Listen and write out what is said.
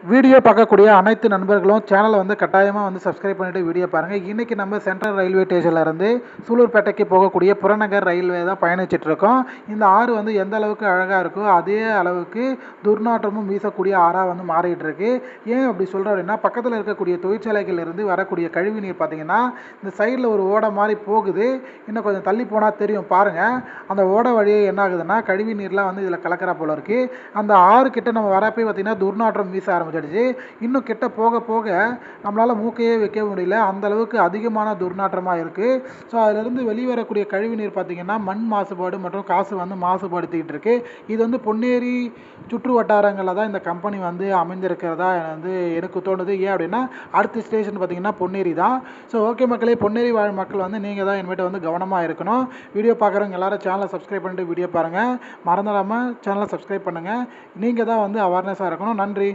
Video பார்க்கக்கூடிய அனைத்து நண்பர்களும் சேனலை வந்து கட்டாயமாக வந்து சப்ஸ்கிரைப் பண்ணிவிட்டு வீடியோ பாருங்கள். இன்றைக்கி நம்ம சென்ட்ரல் ரயில்வே ஸ்டேஷன்லேருந்து சூலூர்பேட்டைக்கு போகக்கூடிய புறநகர் ரயில்வே தான் பயணிச்சிட்ருக்கோம். இந்த ஆறு வந்து எந்த அளவுக்கு அழகாக இருக்கோ அதே அளவுக்கு துர்நாற்றமும் வீசக்கூடிய ஆறாக வந்து மாறிட்டு இருக்கு. ஏன் அப்படி சொல்கிறோம் அப்படின்னா, பக்கத்தில் இருக்கக்கூடிய தொழிற்சாலைகளிலிருந்து வரக்கூடிய கழிவு நீர் பார்த்திங்கன்னா இந்த சைடில் ஒரு ஓடை மாதிரி போகுது. இன்னும் கொஞ்சம் தள்ளி போனால் தெரியும் பாருங்கள். அந்த ஓடை வழியே என்ன ஆகுதுன்னா கழிவு நீர்லாம் வந்து இதில் கலக்கிற போல இருக்குது. அந்த ஆறு கிட்ட நம்ம வரப்போ பார்த்திங்கன்னா துர்நாற்றம் வீச ஆரம்பிச்சிடுச்சு. இன்னும் கிட்ட போக போக நம்மளால் மூக்கையே வைக்க முடியல, அந்த அளவுக்கு அதிகமான துர்நாற்றமாக இருக்குது. ஸோ அதிலிருந்து வெளிவரக்கூடிய கழிவு நீர் பார்த்திங்கன்னா மண் மாசுபாடு மற்றும் காசு வந்து மாசுபடுத்திக்கிட்டு இருக்கு. இது வந்து பொன்னேரி சுற்று வட்டாரங்களில் தான் இந்த கம்பெனி வந்து அமைந்திருக்கிறதா வந்து எனக்கு தோணுது. ஏன் அப்படின்னா அடுத்த ஸ்டேஷன் பார்த்திங்கன்னா பொன்னேரி தான். ஸோ ஓகே மக்களே, பொன்னேரி வாழ் மக்கள் வந்து நீங்கள் தான் இனிமேட்டு வந்து கவனமாக இருக்கணும். வீடியோ பார்க்குறவங்க எல்லாரும் சேனலை சப்ஸ்கிரைப் பண்ணிட்டு வீடியோ பாருங்கள். மறந்துடாமல் சேனலை சப்ஸ்கிரைப் பண்ணுங்கள். நீங்கள் தான் வந்து அவேர்னஸாக இருக்கணும். நன்றி.